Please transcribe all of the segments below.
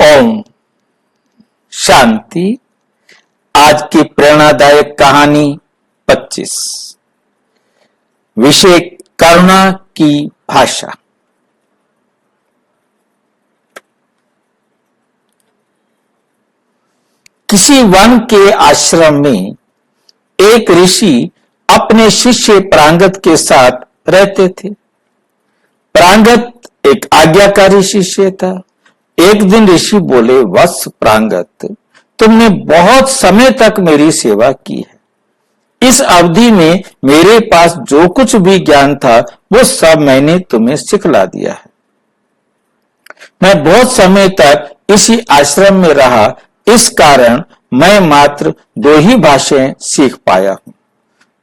ओम शांति। आज की प्रेरणादायक कहानी 25। विषय करुणा की भाषा। किसी वन के आश्रम में एक ऋषि अपने शिष्य प्रांगत के साथ रहते थे। प्रांगत एक आज्ञाकारी शिष्य था। एक दिन ऋषि बोले, वत्स प्रांगत, तुमने बहुत समय तक मेरी सेवा की है। इस अवधि में मेरे पास जो कुछ भी ज्ञान था वो सब मैंने तुम्हें सिखला दिया है। मैं बहुत समय तक इसी आश्रम में रहा, इस कारण मैं मात्र 2 ही भाषाएं सीख पाया हूं।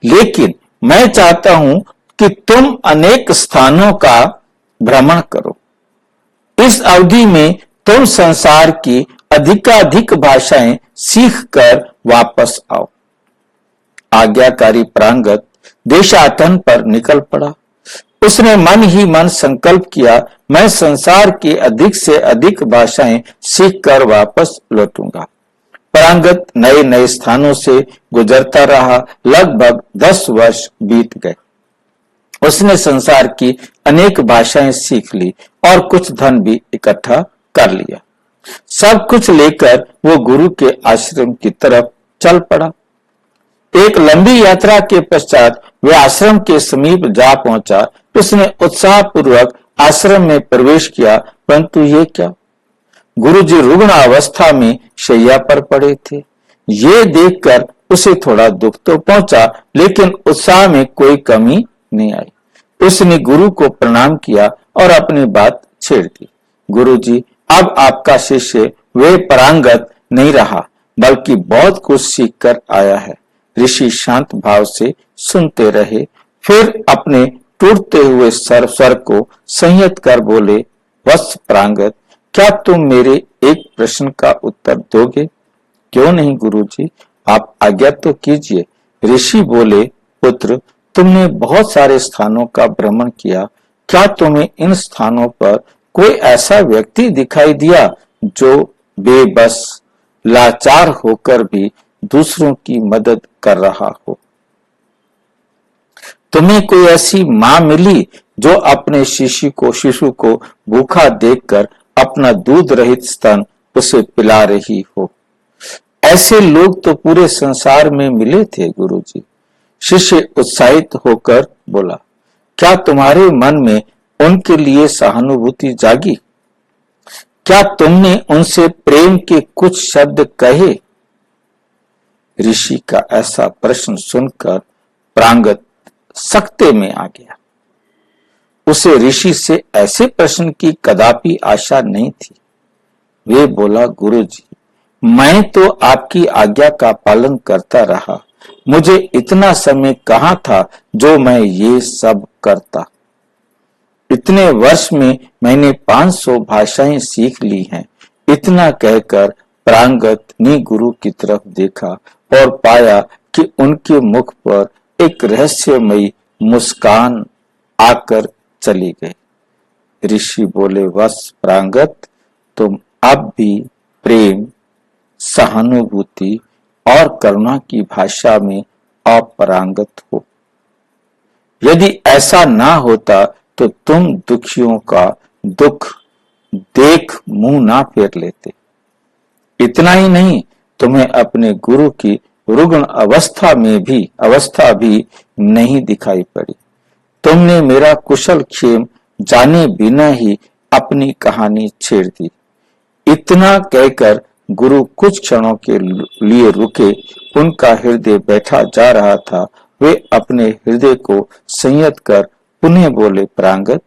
लेकिन मैं चाहता हूं कि तुम अनेक स्थानों का भ्रमण करो। इस अवधि में तुम संसार की अधिकाधिक भाषाएं सीख कर वापस आओ। आज्ञाकारी प्रांगत देशाटन पर निकल पड़ा। उसने मन ही मन संकल्प किया, मैं संसार की अधिक से अधिक भाषाएं सीख कर वापस लौटूंगा। प्रांगत नए नए स्थानों से गुजरता रहा। लगभग 10 वर्ष बीत गए। उसने संसार की अनेक भाषाएं सीख ली और कुछ धन भी इकट्ठा कर लिया। सब कुछ लेकर वो गुरु के आश्रम की तरफ चल पड़ा। एक लंबी यात्रा के पश्चात वह आश्रम के समीप जा पहुंचा। उसने उत्साहपूर्वक आश्रम में प्रवेश किया, परंतु ये क्या, गुरुजी रुग्ण अवस्था में शैया पर पड़े थे। ये देखकर उसे थोड़ा दुख तो पहुंचा, लेकिन उत्साह में कोई कमी नहीं आई। उसने गुरु को प्रणाम किया और अपनी बात छेड़ दी। गुरुजी, अब आपका शिष्य वे प्रांगत नहीं रहा, बल्कि बहुत कुछ सीख कर आया है। ऋषि शांत भाव से सुनते रहे, फिर अपने टूटते हुए स्वर को संयत कर बोले, वत्स प्रांगत, क्या तुम मेरे एक प्रश्न का उत्तर दोगे? क्यों नहीं गुरुजी, आप आज्ञा तो कीजिए। ऋषि बोले, पुत्र, तुमने बहुत सारे स्थानों का भ्रमण किया। क्या तुम्हें इन स्थानों पर कोई ऐसा व्यक्ति दिखाई दिया जो बेबस लाचार होकर भी दूसरों की मदद कर रहा हो? तुम्हें कोई ऐसी मां मिली जो अपने शिशु को भूखा देखकर अपना दूध रहित स्तन उसे पिला रही हो? ऐसे लोग तो पूरे संसार में मिले थे गुरुजी। शिष्य उत्साहित होकर बोला, क्या तुम्हारे मन में उनके लिए सहानुभूति जागी? क्या तुमने उनसे प्रेम के कुछ शब्द कहे? ऋषि का ऐसा प्रश्न सुनकर प्रांगत सकते में आ गया। उसे ऋषि से ऐसे प्रश्न की कदापि आशा नहीं थी। वे बोला, गुरुजी, मैं तो आपकी आज्ञा का पालन करता रहा। मुझे इतना समय कहाँ था जो मैं ये सब करता। इतने वर्ष में मैंने 500 भाषाएं सीख ली हैं। इतना कहकर प्रांगत ने गुरु की तरफ देखा और पाया कि उनके मुख पर एक रहस्यमयी मुस्कान आकर चली गई। ऋषि बोले, वत्स प्रांगत, तुम अब भी प्रेम, सहानुभूति और करुणा की भाषा में अपरांगत हो। यदि ऐसा ना होता तो तुम दुखियों का दुख देख मुंह ना फेर लेते। इतना ही नहीं, तुम्हें अपने गुरु की रुग्ण अवस्था भी नहीं दिखाई पड़ी। तुमने मेरा कुशल क्षेम जाने बिना ही अपनी कहानी छेड़ दी। इतना कहकर गुरु कुछ क्षणों के लिए रुके। उनका हृदय बैठा जा रहा था। वे अपने हृदय को संयत कर पुनः बोले, प्रांगत,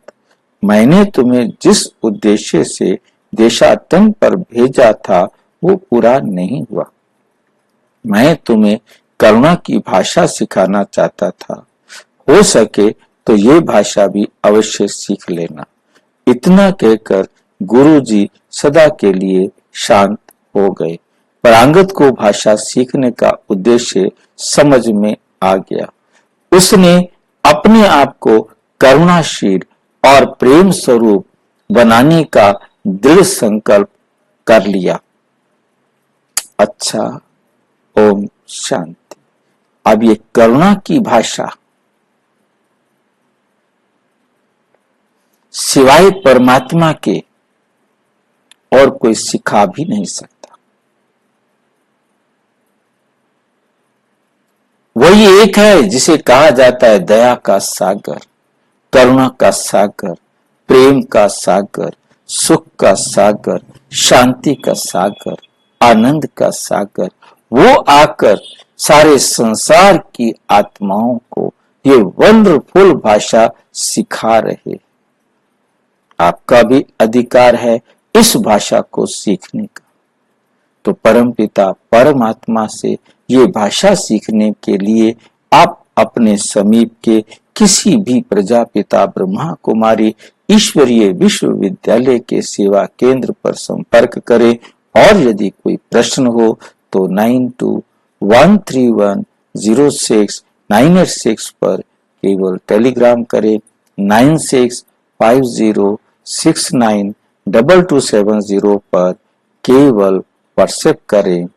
मैंने तुम्हें जिस उद्देश्य से देशाटन पर भेजा था वो पूरा नहीं हुआ। मैं तुम्हें करुणा की भाषा सिखाना चाहता था। हो सके तो ये भाषा भी अवश्य सीख लेना। इतना कहकर गुरुजी सदा के लिए शांत हो गए। प्रांगत को भाषा सीखने का उद्देश्य समझ में आ गया। उसने अपने आप को करुणाशील और प्रेम स्वरूप बनाने का दृढ़ संकल्प कर लिया। अच्छा, ओम शांति। अब ये करुणा की भाषा सिवाय परमात्मा के और कोई सिखा भी नहीं सकता। वही एक है जिसे कहा जाता है दया का सागर, करुणा का सागर, प्रेम का सागर, सुख का सागर, शांति का सागर, आनंद का सागर। वो आकर सारे संसार की आत्माओं को ये वंडरफुल भाषा सिखा रहे। आपका भी अधिकार है इस भाषा को सीखने का। तो परमपिता परमात्मा से ये भाषा सीखने के लिए आप अपने समीप के किसी भी प्रजापिता ब्रह्मा कुमारी ईश्वरीय विश्वविद्यालय के सेवा केंद्र पर संपर्क करें। और यदि कोई प्रश्न हो तो 9213106986 पर केवल टेलीग्राम करें। 9650692270 पर केवल व्हाट्सएप करें।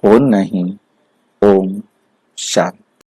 फोन नहीं। ओम शांति।